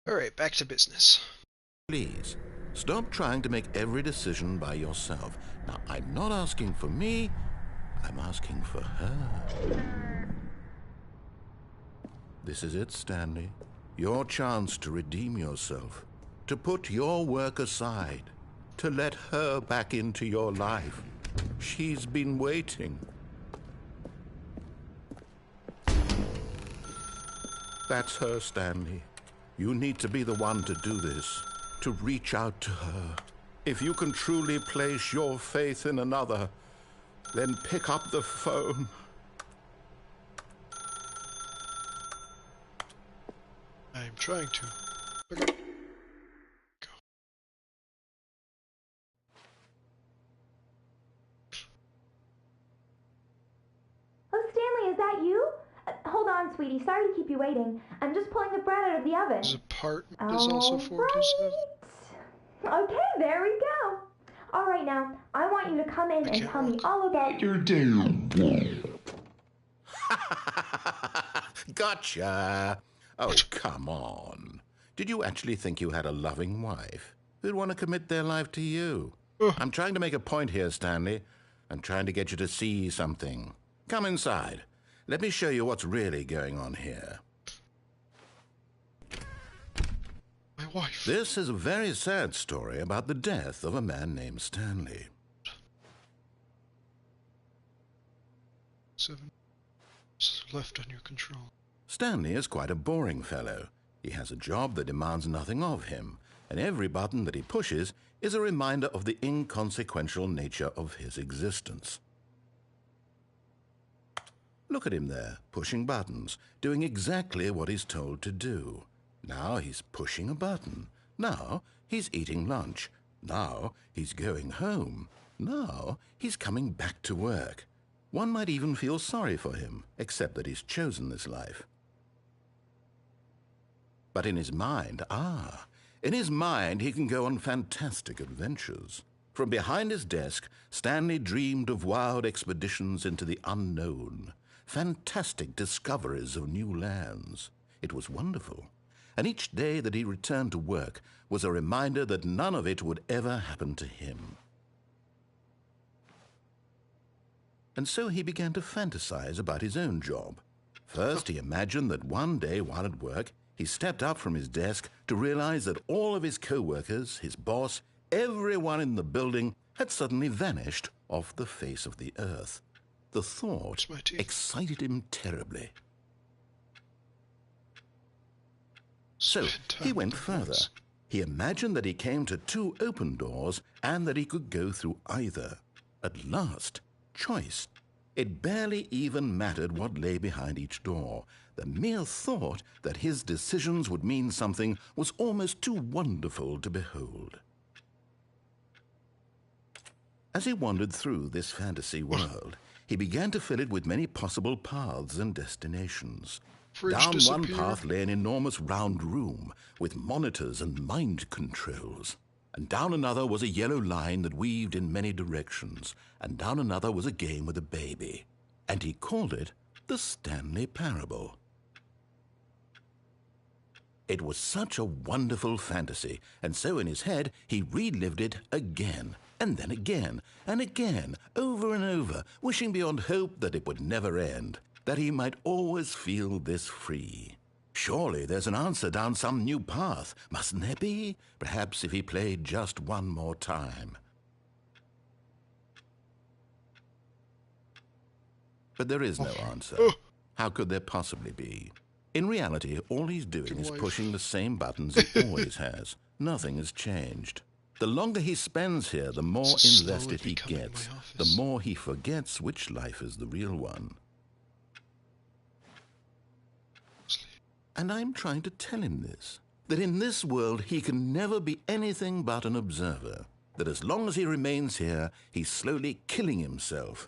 Alright, back to business. Please, stop trying to make every decision by yourself. Now, I'm not asking for me, I'm asking for her. This is it, Stanley. Your chance to redeem yourself, to put your work aside, to let her back into your life. She's been waiting. That's her, Stanley. You need to be the one to do this, to reach out to her. If you can truly place your faith in another, then pick up the phone. I'm trying to. Go. Oh, Stanley, is that you? Hold on, sweetie. Sorry to keep you waiting. I'm just pulling the bread out of the oven. This apartment is also 427. Okay, there we go. All right, now, I want you to come in and tell me all about your day. Gotcha. Oh, come on. Did you actually think you had a loving wife who'd want to commit their life to you? I'm trying to make a point here, Stanley. I'm trying to get you to see something. Come inside. Let me show you what's really going on here. My wife. This is a very sad story about the death of a man named Stanley. 7 left on your control. Stanley is quite a boring fellow. He has a job that demands nothing of him, and every button that he pushes is a reminder of the inconsequential nature of his existence. Look at him there, pushing buttons, doing exactly what he's told to do. Now he's pushing a button. Now he's eating lunch. Now he's going home. Now he's coming back to work. One might even feel sorry for him, except that he's chosen this life. But in his mind, in his mind he can go on fantastic adventures. From behind his desk, Stanley dreamed of wild expeditions into the unknown, fantastic discoveries of new lands. It was wonderful, and each day that he returned to work was a reminder that none of it would ever happen to him. And so he began to fantasize about his own job. First, he imagined that one day while at work, he stepped up from his desk to realize that all of his co-workers, his boss, everyone in the building had suddenly vanished off the face of the earth. The thought excited him terribly. So he went further. He imagined that he came to 2 open doors and that he could go through either. At last, choice. It barely even mattered what lay behind each door. The mere thought that his decisions would mean something was almost too wonderful to behold. As he wandered through this fantasy world, he began to fill it with many possible paths and destinations. Down one path lay an enormous round room with monitors and mind controls. And down another was a yellow line that weaved in many directions. And down another was a game with a baby. And he called it the Stanley Parable. It was such a wonderful fantasy, and so in his head he relived it again, and then again, and again, over and over, wishing beyond hope that it would never end, that he might always feel this free. Surely there's an answer down some new path, mustn't there be? Perhaps if he played just one more time. But there is no answer. How could there possibly be? In reality, all he's doing is pushing the same buttons he always has. Nothing has changed. The longer he spends here, the more invested he gets, the more he forgets which life is the real one. And I'm trying to tell him this, that in this world he can never be anything but an observer, that as long as he remains here, he's slowly killing himself.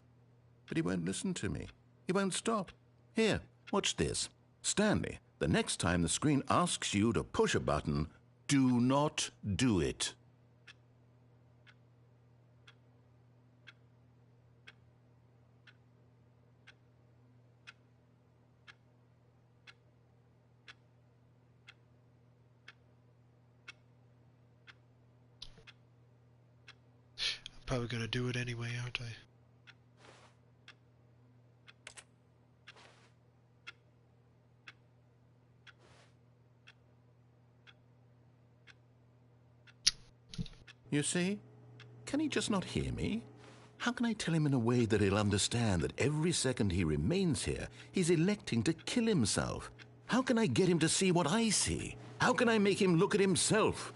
But he won't listen to me. He won't stop. Here, watch this. Stanley, the next time the screen asks you to push a button, do not do it. Probably gonna do it anyway, aren't I? You see? Can he just not hear me? How can I tell him in a way that he'll understand that every second he remains here, he's electing to kill himself? How can I get him to see what I see? How can I make him look at himself?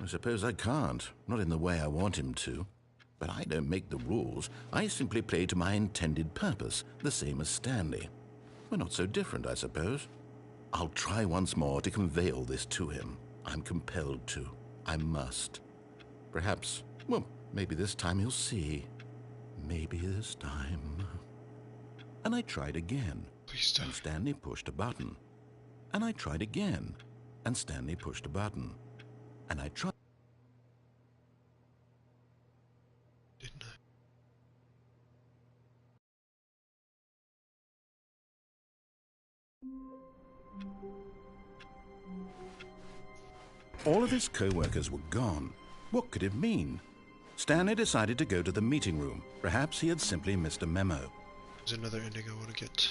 I suppose I can't, not in the way I want him to. But I don't make the rules. I simply play to my intended purpose, the same as Stanley. We're not so different, I suppose. I'll try once more to convey all this to him. I'm compelled to. I must. Perhaps, well, maybe this time he'll see. Maybe this time. And I tried again. Please don't. And Stanley pushed a button. And I tried again. And Stanley pushed a button. And I tried. Didn't I? All of his co-workers were gone. What could it mean? Stanley decided to go to the meeting room. Perhaps he had simply missed a memo. There's another ending I want to get.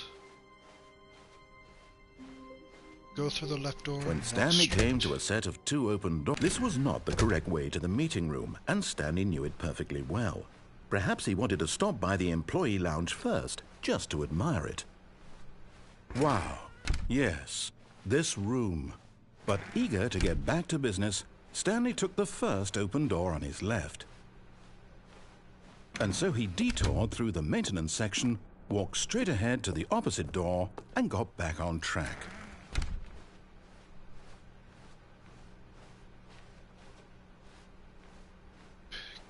Go through the left door. When Stanley came to a set of 2 open doors, this was not the correct way to the meeting room, and Stanley knew it perfectly well. Perhaps he wanted to stop by the employee lounge first, just to admire it. Wow, yes, this room. But eager to get back to business, Stanley took the first open door on his left. And so he detoured through the maintenance section, walked straight ahead to the opposite door, and got back on track.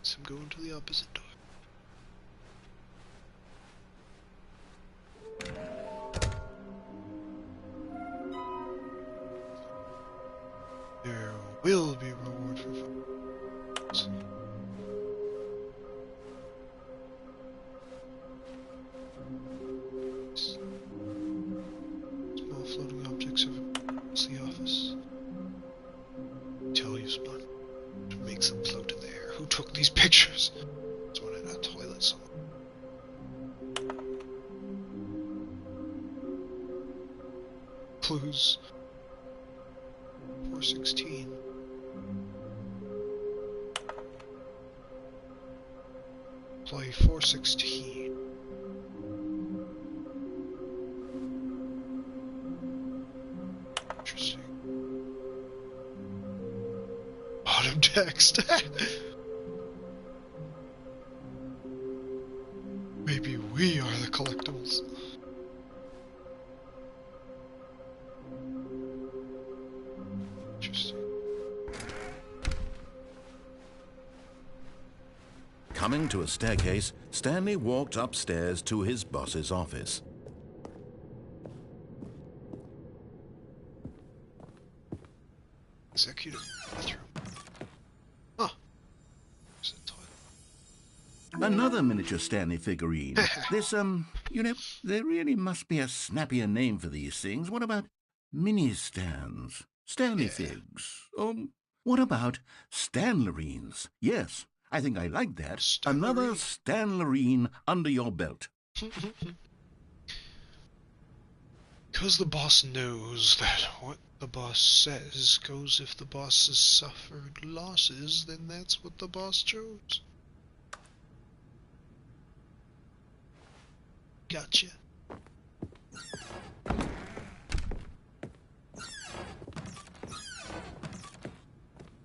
So I'm going to the opposite door. There will be reward for fun. Small floating objects across the office. Tell you, Spawn. What makes them float in the air? Who took these pictures? It's one in a toilet somewhere. Clues. 416. Play 416. Interesting. Bottom text. Maybe we are the collectibles. Interesting. Coming to a staircase, Stanley walked upstairs to his boss's office. Executive bathroom. Huh. There's a toilet. Another miniature Stanley figurine. This, you know, there really must be a snappier name for these things. What about mini-stands? Stanley figs? What about Stanlerines? Yes, I think I like that. Another Stanlerine under your belt. Because the boss knows that what the boss says goes if the boss has suffered losses, then that's what the boss chose. Gotcha.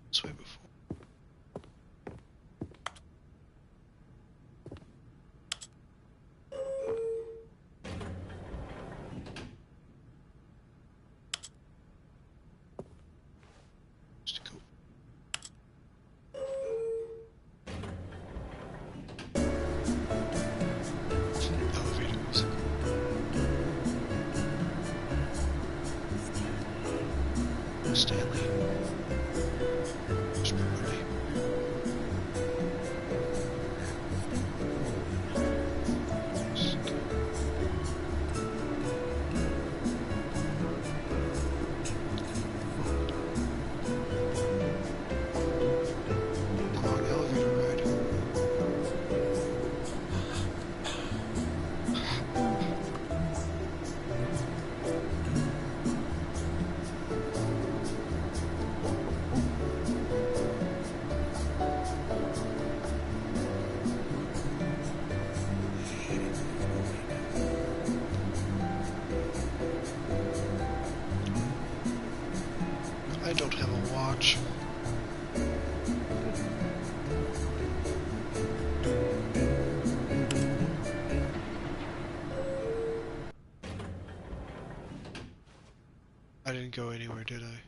This way before. Just go. Elevator music. Stanley. Whisper my name. I don't have a watch. I didn't go anywhere, did I?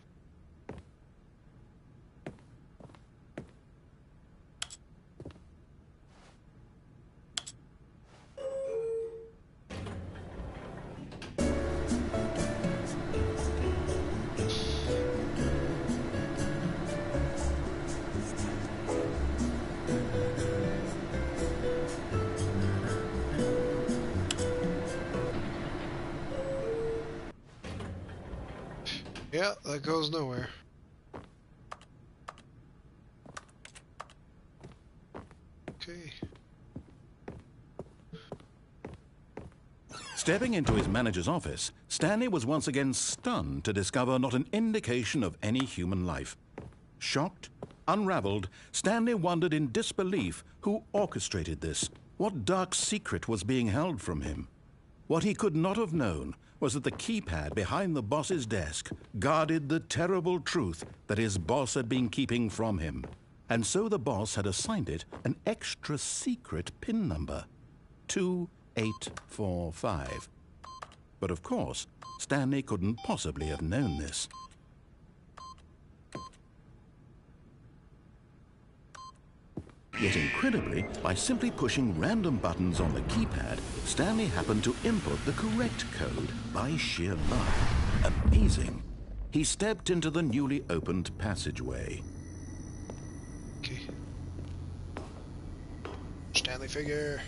Yeah, that goes nowhere. Okay. Stepping into his manager's office, Stanley was once again stunned to discover not an indication of any human life. Shocked, unraveled, Stanley wondered in disbelief who orchestrated this, what dark secret was being held from him. What he could not have known was that the keypad behind the boss's desk guarded the terrible truth that his boss had been keeping from him. And so the boss had assigned it an extra secret PIN number, 2845. But of course, Stanley couldn't possibly have known this. Yet incredibly, by simply pushing random buttons on the keypad, Stanley happened to input the correct code by sheer luck. Amazing. He stepped into the newly opened passageway. Okay. Stanley figure.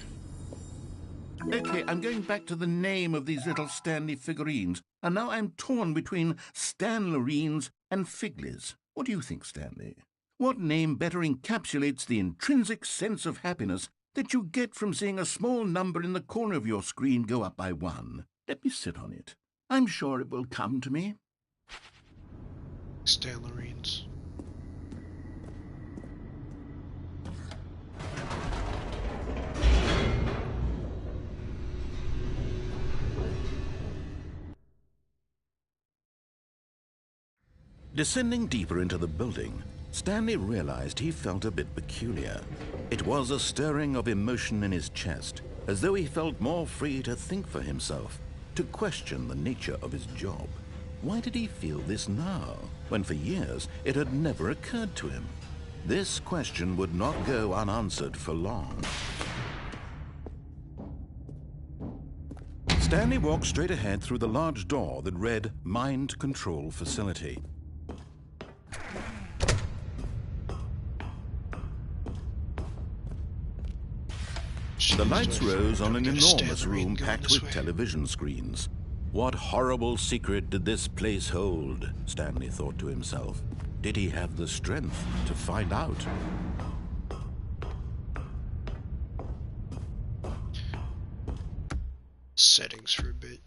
Okay, I'm going back to the name of these little Stanley figurines, and now I'm torn between Stanlerines and Figlies. What do you think, Stanley? What name better encapsulates the intrinsic sense of happiness that you get from seeing a small number in the corner of your screen go up by 1? Let me sit on it. I'm sure it will come to me. Stanlerines. Descending deeper into the building, Stanley realized he felt a bit peculiar. It was a stirring of emotion in his chest, as though he felt more free to think for himself, to question the nature of his job. Why did he feel this now, when for years it had never occurred to him? This question would not go unanswered for long. Stanley walked straight ahead through the large door that read Mind Control Facility. The lights rose on an enormous room packed with television screens. What horrible secret did this place hold? Stanley thought to himself. Did he have the strength to find out? Settings for a bit.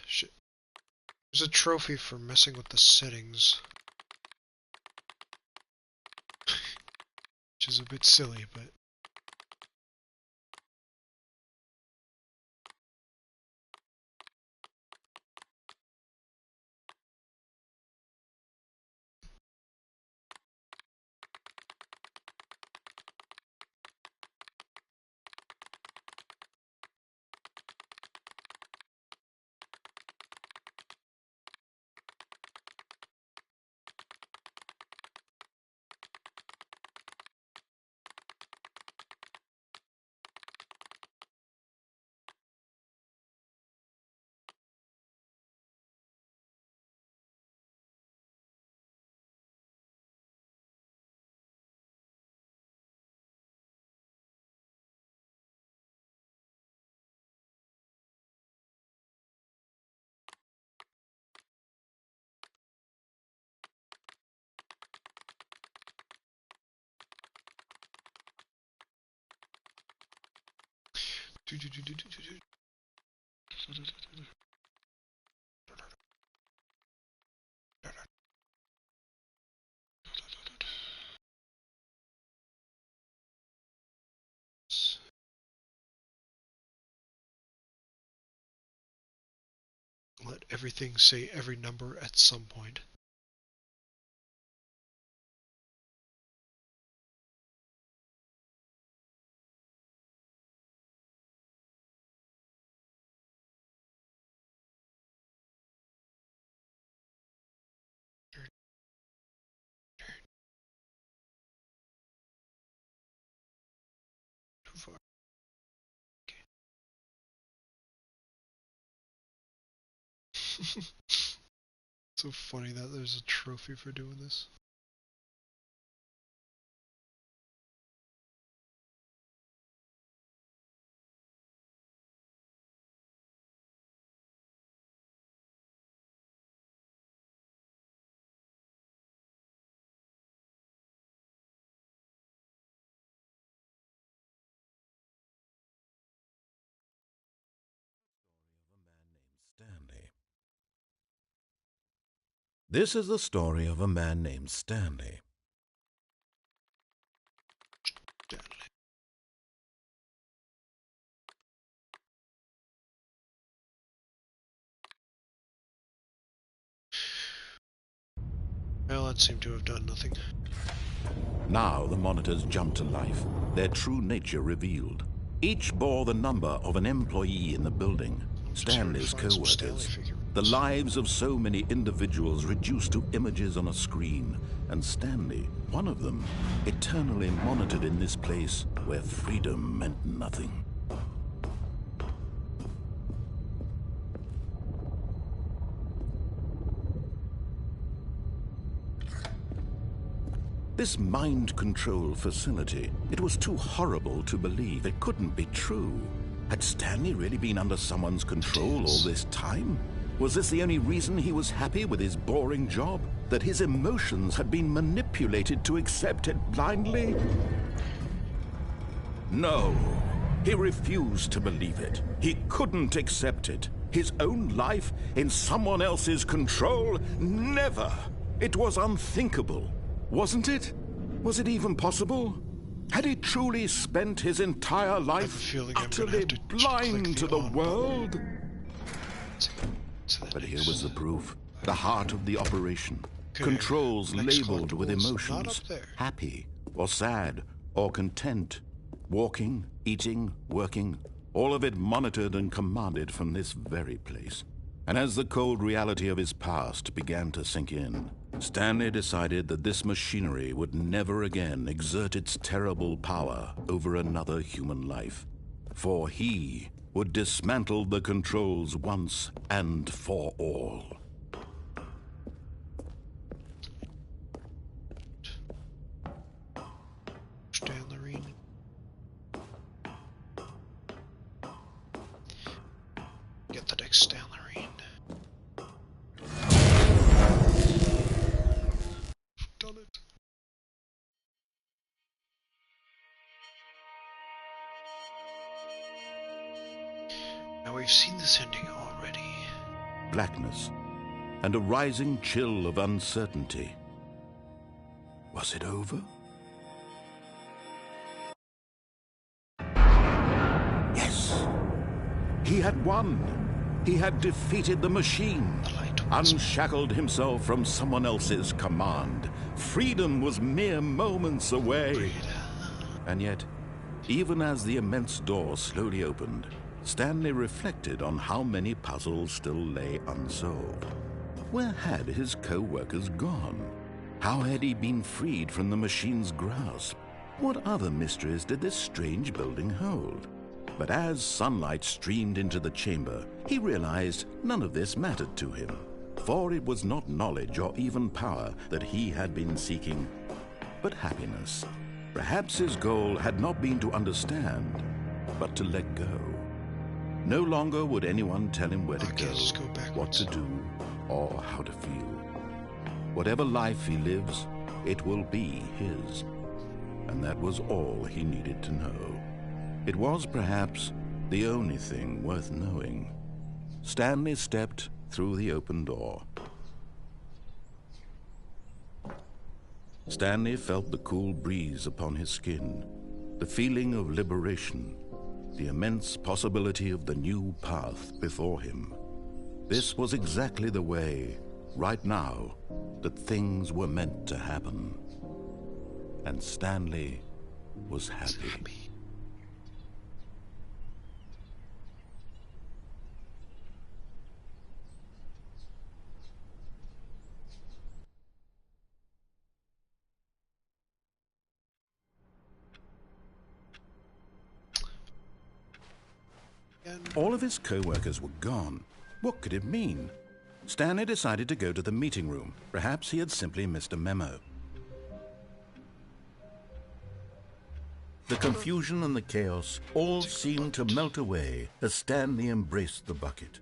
Shit. There's a trophy for messing with the settings. Which is a bit silly, but... Let everything say every number at some point. Too far. Okay. So funny that there's a trophy for doing this. Stanley. This is the story of a man named Stanley. Well, that seemed to have done nothing. Now the monitors jumped to life, their true nature revealed. Each bore the number of an employee in the building, Stanley's co-workers. The lives of so many individuals reduced to images on a screen, and Stanley, one of them, eternally monitored in this place where freedom meant nothing. This mind control facility, it was too horrible to believe. It couldn't be true. Had Stanley really been under someone's control all this time? Was this the only reason he was happy with his boring job? That his emotions had been manipulated to accept it blindly? No, he refused to believe it. He couldn't accept it. His own life in someone else's control? Never! It was unthinkable. Wasn't it? Was it even possible? Had he truly spent his entire life utterly blind to the world? But here was the proof. The heart of the operation. Controls labeled with emotions. Happy, or sad, or content. Walking, eating, working. All of it monitored and commanded from this very place. And as the cold reality of his past began to sink in, Stanley decided that this machinery would never again exert its terrible power over another human life. For he would dismantle the controls once and for all. Stanley. Get the next Stanley. Done it. Now we've seen this ending already. Blackness and a rising chill of uncertainty. Was it over? Yes! He had won! He had defeated the machine, unshackled himself from someone else's command. Freedom was mere moments away. And yet, even as the immense door slowly opened, Stanley reflected on how many puzzles still lay unsolved. Where had his co-workers gone? How had he been freed from the machine's grasp? What other mysteries did this strange building hold? But as sunlight streamed into the chamber, he realized none of this mattered to him. For it was not knowledge or even power that he had been seeking, but happiness. Perhaps his goal had not been to understand, but to let go. No longer would anyone tell him where to go, what to do, or how to feel. Whatever life he lives, it will be his. And that was all he needed to know. It was perhaps The only thing worth knowing. Stanley stepped through the open door. Stanley felt the cool breeze upon his skin, the feeling of liberation, the immense possibility of the new path before him. This was exactly the way, right now, that things were meant to happen. And Stanley was happy. All of his co-workers were gone. What could it mean? Stanley decided to go to the meeting room. Perhaps he had simply missed a memo. The confusion and the chaos all seemed to melt away as Stanley embraced the bucket.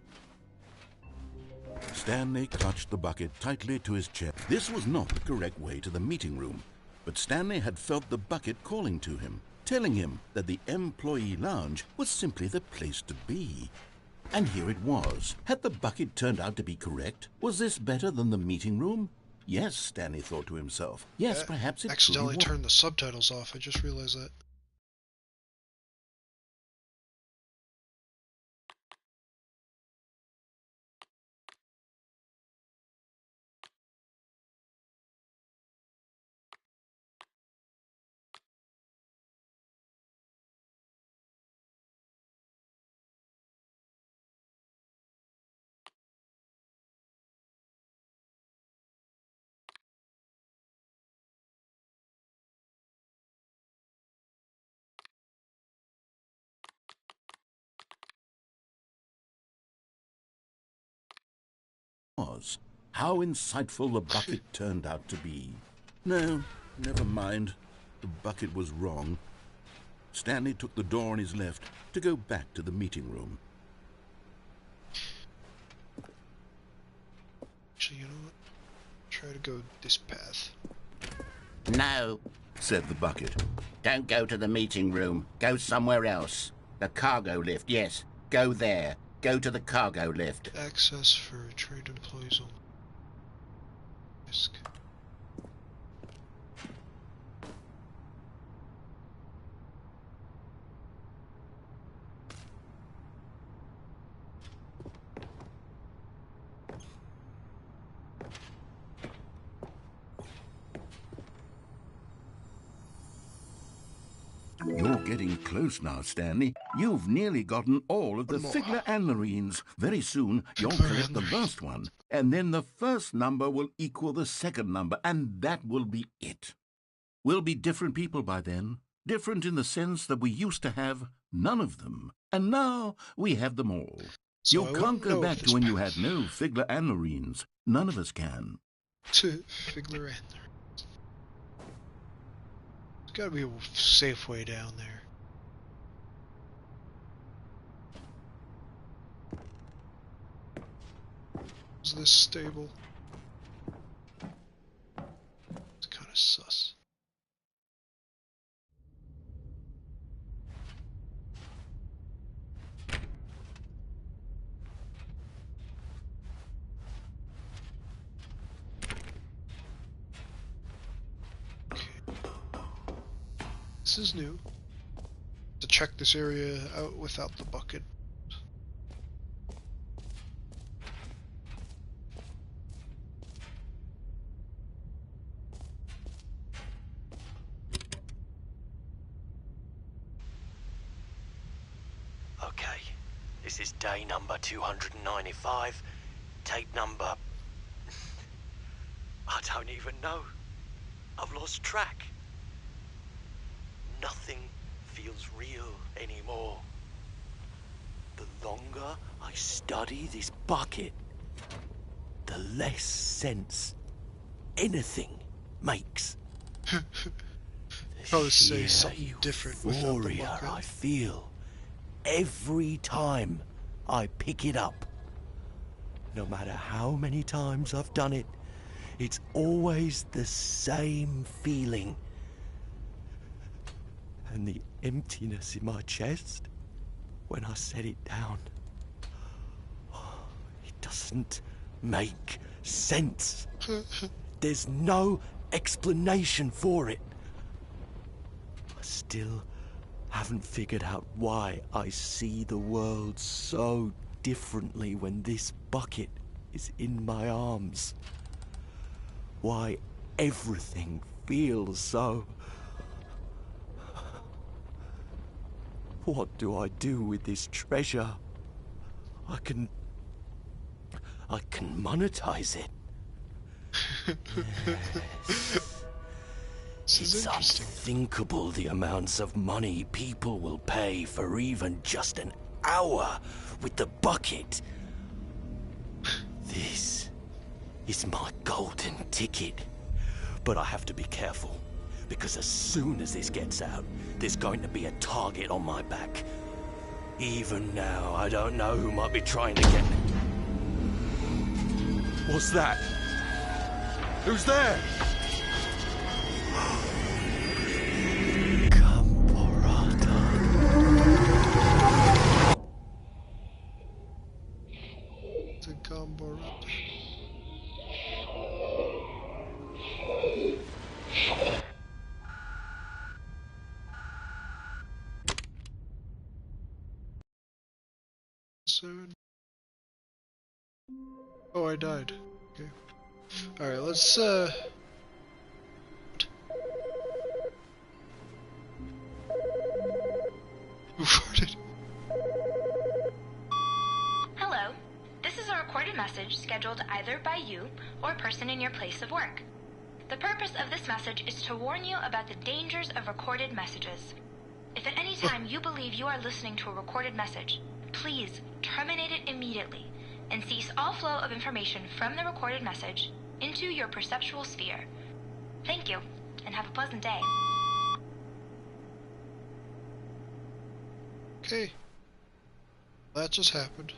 Stanley clutched the bucket tightly to his chest. This was not the correct way to the meeting room, but Stanley had felt the bucket calling to him, telling him that the employee lounge was simply the place to be. And here it was. Had the bucket turned out to be correct? Was this better than the meeting room? Yes, Stanley thought to himself. Yes, perhaps it accidentally turned the subtitles off. I just realized that. Was how insightful the bucket turned out to be. No, never mind. The bucket was wrong. Stanley took the door on his left to go back to the meeting room. Actually, you know what? Try to go this path. No, said the bucket. Don't go to the meeting room. Go somewhere else. The cargo lift, yes. Go there. Go to the cargo lift. Access for trade employees only. Risk. You're getting close now, Stanley. You've nearly gotten all of the Figler Anlarines. Very soon, you'll collect the last one. And then the first number will equal the second number, and that will be it. We'll be different people by then. Different in the sense that we used to have none of them. And now we have them all. So you can't go back to when you had no Figler Anlarines. None of us can. To Figler Anlarines. There's gotta be a safe way down there. Is this stable? It's kind of sus. This is new. To check this area out without the bucket. Okay, this is day number 295. Tape number... I don't even know. I've lost track. Nothing feels real anymore. The longer I study this bucket, the less sense anything makes. Probably say something different without the bucket. I feel every time I pick it up. No matter how many times I've done it, it's always the same feeling. And the emptiness in my chest, when I set it down. It doesn't make sense. There's no explanation for it. I still haven't figured out why I see the world so differently when this bucket is in my arms. Why everything feels so... What do I do with this treasure? I can monetize it. Yes. It's unthinkable the amounts of money people will pay for even just an hour with the bucket. This is my golden ticket. But I have to be careful, because as soon as this gets out, there's going to be a target on my back. Even now, I don't know who might be trying to get me. What's that? Who's there? The Gamborata. Oh, I died. Okay. Alright, let's, Who farted? Hello. This is a recorded message scheduled either by you or a person in your place of work. The purpose of this message is to warn you about the dangers of recorded messages. If at any time you believe you are listening to a recorded message, please terminate it immediately and cease all flow of information from the recorded message into your perceptual sphere. Thank you, and have a pleasant day. Okay. That just happened.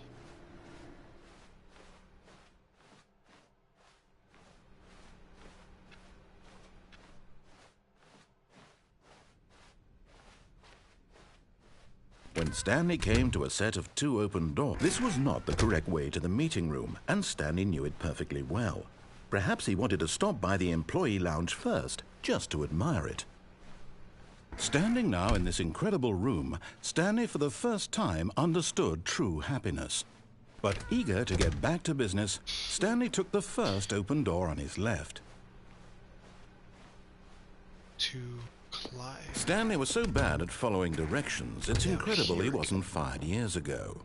When Stanley came to a set of 2 open doors, this was not the correct way to the meeting room, and Stanley knew it perfectly well. Perhaps he wanted to stop by the employee lounge first, just to admire it. Standing now in this incredible room, Stanley for the first time understood true happiness. But eager to get back to business, Stanley took the first open door on his left. To climb. Stanley was so bad at following directions, it's incredible he wasn't fired years ago.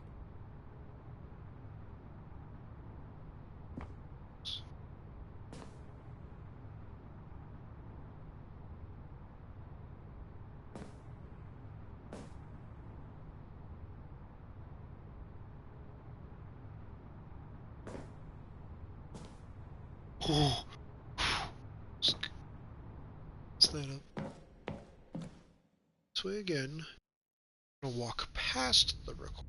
Oh. Let's that up. This way again. I'm gonna walk past the record.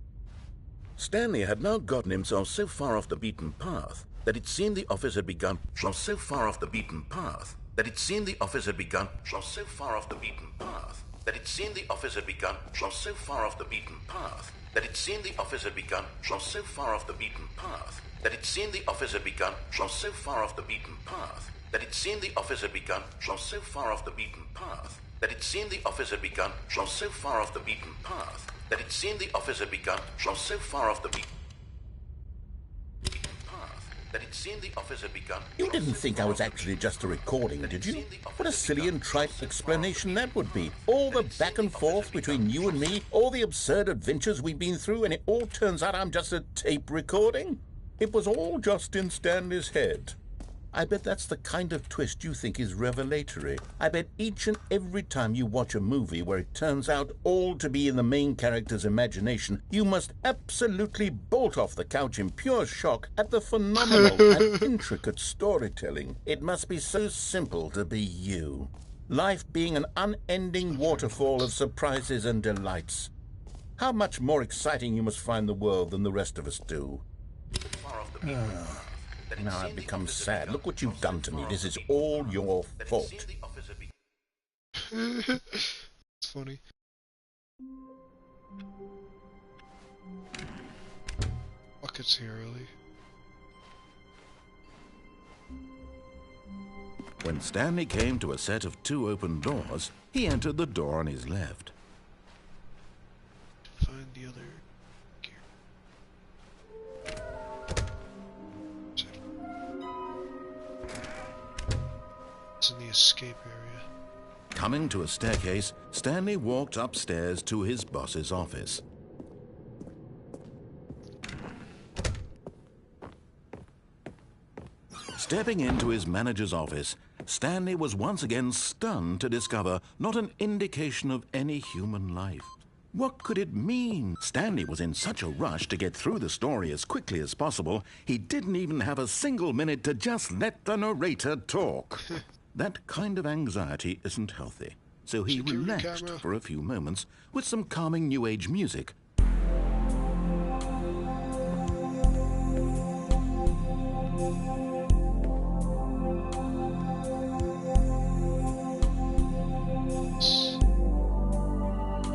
Stanley had now gotten himself so far off the beaten path that it seemed the office had begun from so far off the beaten path that it seemed the office had begun from so far off the beaten path that it seemed the office had begun from so far off the beaten path that it seemed the office had begun from so far off the beaten path that it seemed the office had begun from so far off the beaten path that it seemed the office had begun from so far off the beaten path that it seemed the office had begun from so far off the beaten path that it seemed the office had begun from so far off the beaten path that it seemed the office had begun. You didn't think I was actually just a recording, did you? What a silly and trite explanation that would be. All the back and forth between you and me, all the absurd adventures we've been through, and it all turns out I'm just a tape recording? It was all just in Stanley's head. I bet that's the kind of twist you think is revelatory. I bet each and every time you watch a movie where it turns out all to be in the main character's imagination, you must absolutely bolt off the couch in pure shock at the phenomenal and intricate storytelling. It must be so simple to be you. Life being an unending waterfall of surprises and delights. How much more exciting you must find the world than the rest of us do. Now I've become sad. Look what you've done to me. This is all your fault. It's funny. buckets here early. When Stanley came to a set of 2 open doors, he entered the door on his left. Find the other gear. It's in the escape area. Coming to a staircase, Stanley walked upstairs to his boss's office. Stepping into his manager's office, Stanley was once again stunned to discover not an indication of any human life. What could it mean? Stanley was in such a rush to get through the story as quickly as possible, he didn't even have a single minute to just let the narrator talk. That kind of anxiety isn't healthy, so he relaxed for a few moments with some calming New Age music.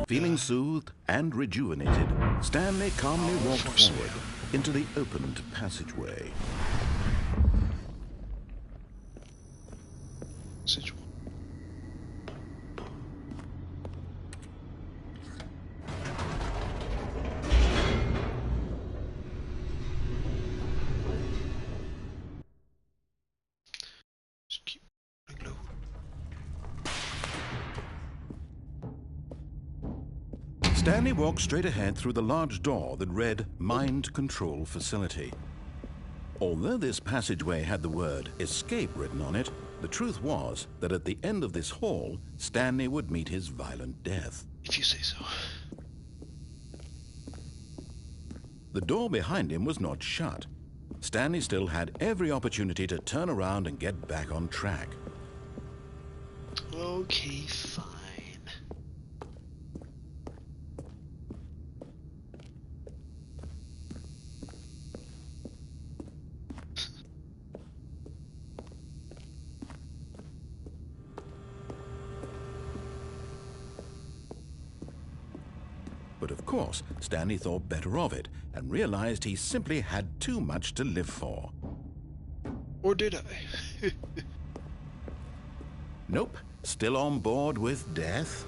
Feeling soothed and rejuvenated, Stanley calmly walked forward into the opened passageway. Just keep going low. Stanley walked straight ahead through the large door that read Mind Control Facility. Although this passageway had the word escape written on it, the truth was that at the end of this hall, Stanley would meet his violent death. If you say so. The door behind him was not shut. Stanley still had every opportunity to turn around and get back on track. Okay, fine. But of course, Stanley thought better of it and realized he simply had too much to live for. Or did I? Nope, still on board with death.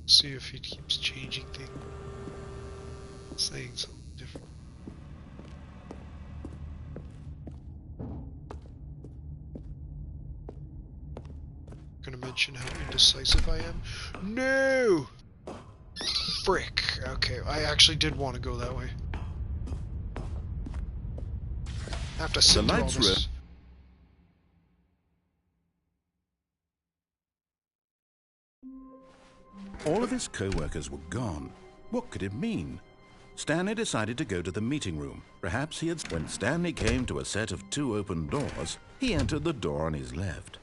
See if he keeps changing things. Saying something different. Gonna mention how indecisive I am? No! Frick. Okay, I actually did want to go that way. I have to sit through all this. All of his co-workers were gone. What could it mean? Stanley decided to go to the meeting room. Perhaps he had... When Stanley came to a set of 2 open doors, he entered the door on his left.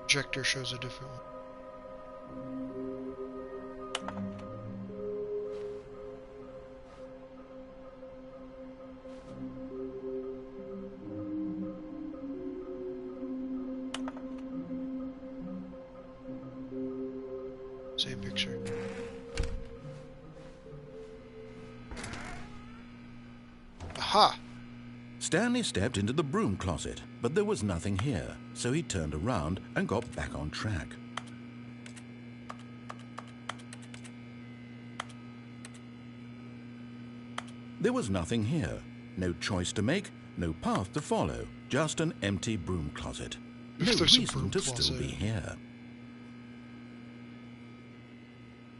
Projector shows a different one. Same picture. Aha! Stanley stepped into the broom closet, but there was nothing here, so he turned around and got back on track. There was nothing here. No choice to make, no path to follow, just an empty broom closet. No reason to still be here.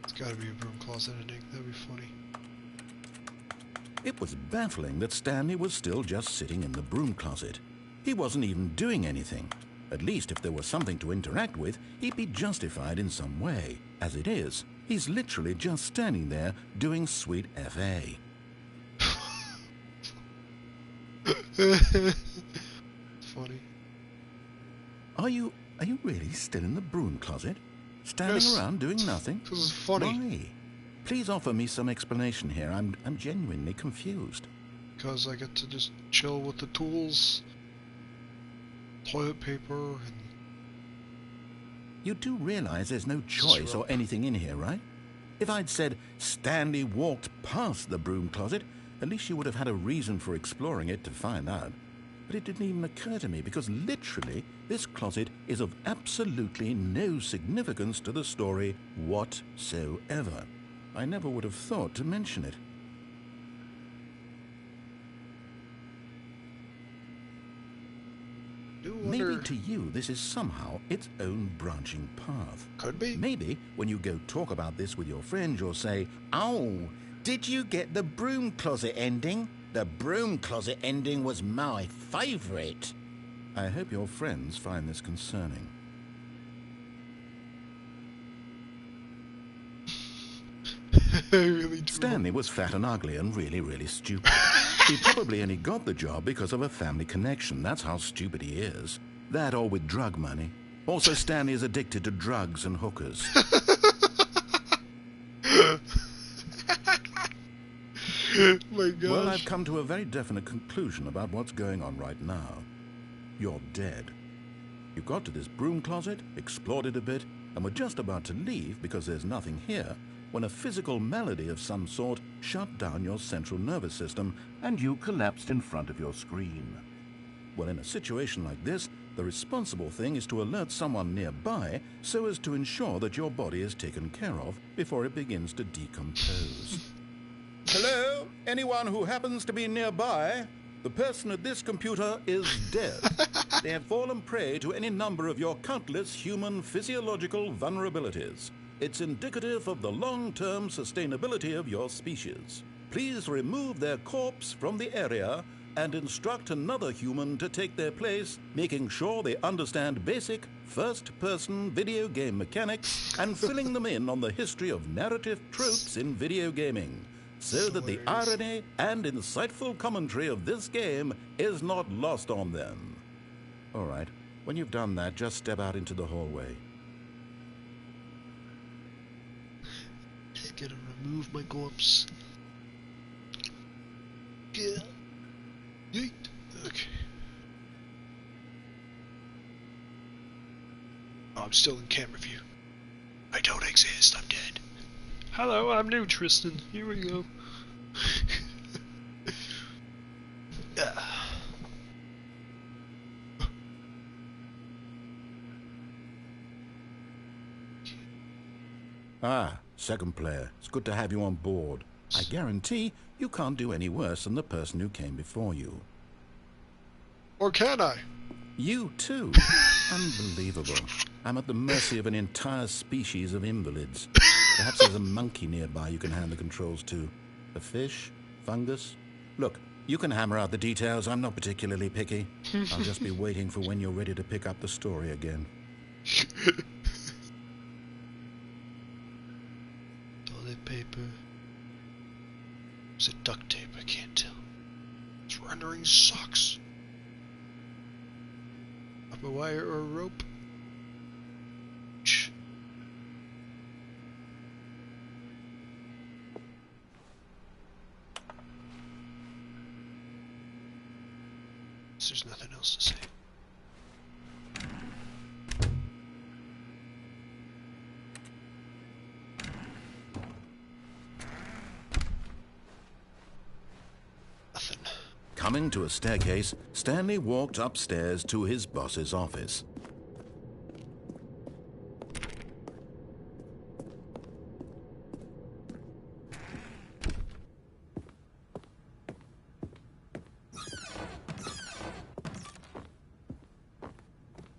It's gotta be a broom closet ending. That'd be funny. It was baffling that Stanley was still just sitting in the broom closet. He wasn't even doing anything. At least if there was something to interact with, he'd be justified in some way. As it is, he's literally just standing there doing sweet FA. It's funny. Are you really still in the broom closet? Standing around doing nothing? This is funny. Why? Please offer me some explanation here. I'm genuinely confused. because I get to just chill with the tools, toilet paper, and... You do realize there's no choice or anything in here, right? If I'd said Stanley walked past the broom closet, at least you would have had a reason for exploring it to find out. But it didn't even occur to me, because literally this closet is of absolutely no significance to the story whatsoever. I never would have thought to mention it. Maybe to you this is somehow its own branching path. Could be. Maybe when you go talk about this with your friends, you'll say, "Oh, did you get the broom closet ending? The broom closet ending was my favourite." I hope your friends find this concerning. I really do. Stanley was fat and ugly and really, really stupid. He probably only got the job because of a family connection. That's how stupid he is. That or with drug money. Also, Stanley is addicted to drugs and hookers. My gosh. Well, I've come to a very definite conclusion about what's going on right now. You're dead. You got to this broom closet, explored it a bit, and were just about to leave because there's nothing here, when a physical malady of some sort shut down your central nervous system and you collapsed in front of your screen. Well, in a situation like this, the responsible thing is to alert someone nearby so as to ensure that your body is taken care of before it begins to decompose. Hello? Anyone who happens to be nearby? The person at this computer is dead. They have fallen prey to any number of your countless human physiological vulnerabilities. It's indicative of the long-term sustainability of your species. Please remove their corpse from the area and instruct another human to take their place, making sure they understand basic first-person video game mechanics and filling them in on the history of narrative tropes in video gaming, so that the irony and insightful commentary of this game is not lost on them. All right, when you've done that, just step out into the hallway. I gotta remove my corpse. Yeah. Yeet. Okay. Oh, I'm still in camera view. I don't exist, I'm dead. Hello, I'm new Tristan. Here we go. Ah, second player. It's good to have you on board. I guarantee you can't do any worse than the person who came before you. Or can I? You too? Unbelievable. I'm at the mercy of an entire species of invalids. Perhaps there's a monkey nearby you can hand the controls to. A fish? Fungus? Look, you can hammer out the details. I'm not particularly picky. I'll just be waiting for when you're ready to pick up the story again. Toilet paper. Is it duct tape? I can't tell. It's rendering socks. Up a wire or a rope? Shh. There's nothing else to say. Nothing. Coming to a staircase, Stanley walked upstairs to his boss's office.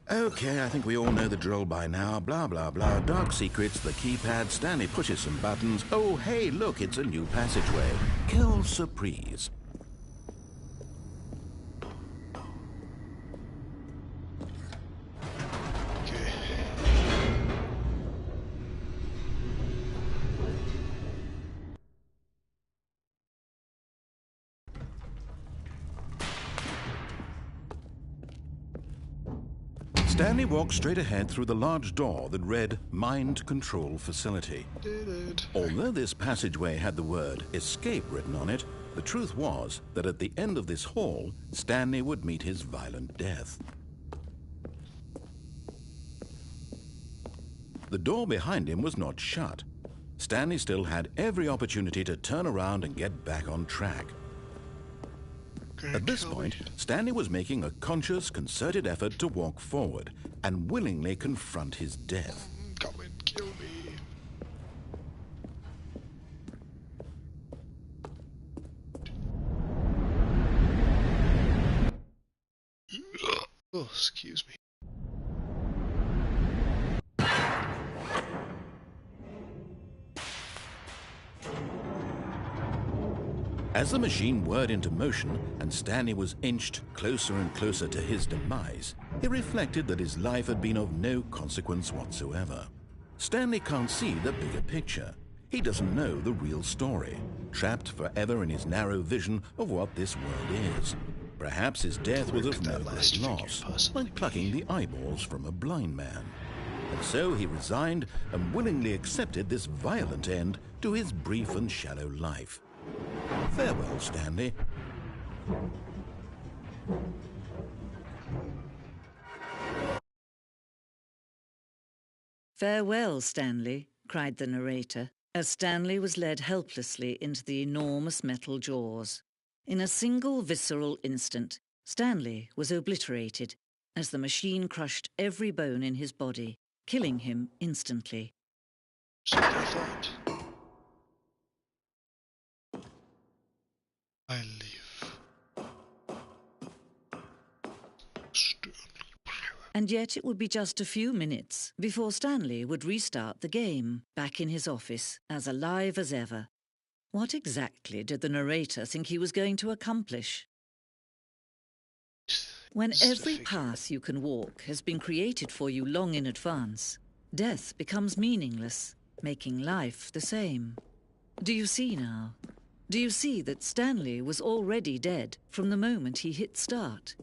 Okay, I think we all know the drill by now. Blah, blah, blah. Dark secrets, the keypad. Stanley pushes some buttons. Oh, hey, look, it's a new passageway. Quelle surprise. Okay. Stanley walked straight ahead through the large door that read Mind Control Facility. Did it. Although this passageway had the word escape written on it, The truth was that at the end of this hall, Stanley would meet his violent death. The door behind him was not shut. Stanley still had every opportunity to turn around and get back on track. At this point, Stanley was making a conscious, concerted effort to walk forward and willingly confront his death. Come and kill me. Oh, excuse me. As the machine whirred into motion and Stanley was inched closer and closer to his demise, he reflected that his life had been of no consequence whatsoever. Stanley can't see the bigger picture. He doesn't know the real story, trapped forever in his narrow vision of what this world is. Perhaps his death was of no great loss, like plucking the eyeballs from a blind man. And so he resigned and willingly accepted this violent end to his brief and shallow life. Farewell, Stanley. Farewell, Stanley, cried the narrator, as Stanley was led helplessly into the enormous metal jaws. In a single visceral instant, Stanley was obliterated as the machine crushed every bone in his body, killing him instantly. So I thought. I live. Stanley Parable. And yet it would be just a few minutes before Stanley would restart the game, back in his office, as alive as ever. What exactly did the narrator think he was going to accomplish? When every path you can walk has been created for you long in advance, death becomes meaningless, making life the same. Do you see now? Do you see that Stanley was already dead from the moment he hit start?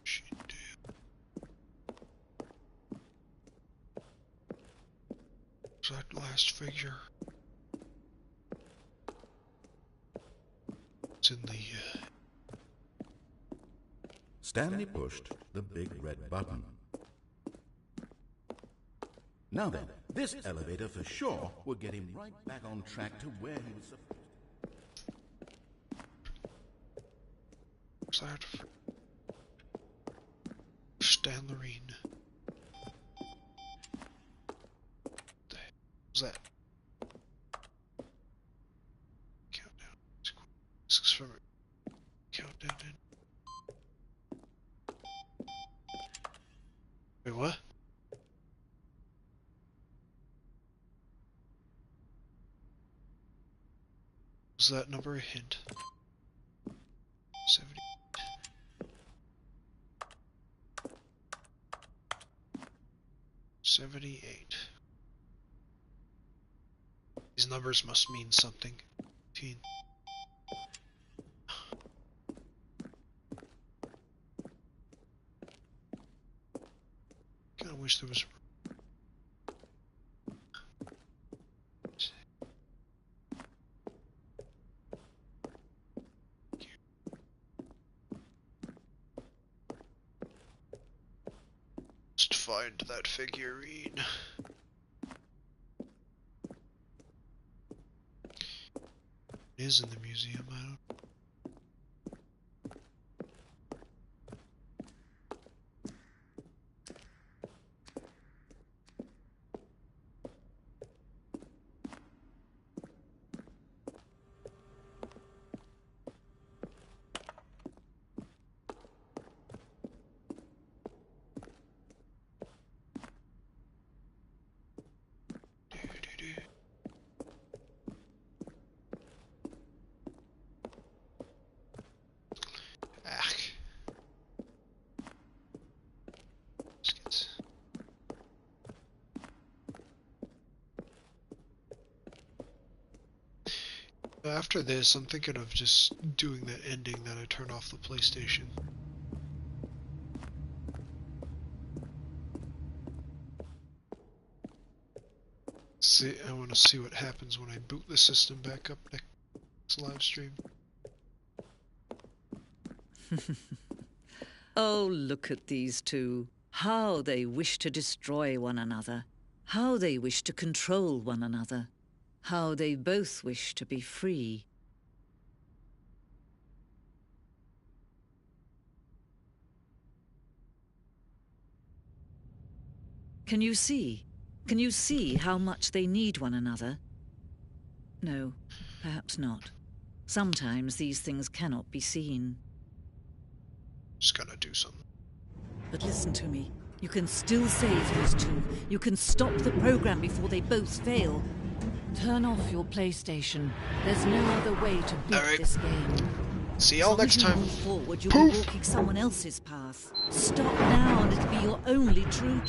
She did. That last figure. It's in the, Stanley pushed the big red button. Now then, this elevator for sure would get him right back on track to where he was supposed to. what's that? Stanley. What was that? Countdown. This is from countdown in. Wait, what? Was that number a hint? 70. $78. These numbers must mean something. 15. Kinda wish there was. Just find that figurine. It is in the museum, I don't. After this, I'm thinking of just doing that ending that I turn off the PlayStation. See, I want to see what happens when I boot the system back up next next live stream. Oh, look at these two. How they wish to destroy one another. How they wish to control one another. How they both wish to be free. Can you see? Can you see how much they need one another? No, perhaps not. Sometimes these things cannot be seen. Just gotta do something. But listen to me. You can still save these two. You can stop the program before they both fail. Turn off your PlayStation. There's no other way to beat this game. See y'all next time. Move forward, you'll be walking someone else's path. Stop now, and it'll be your only true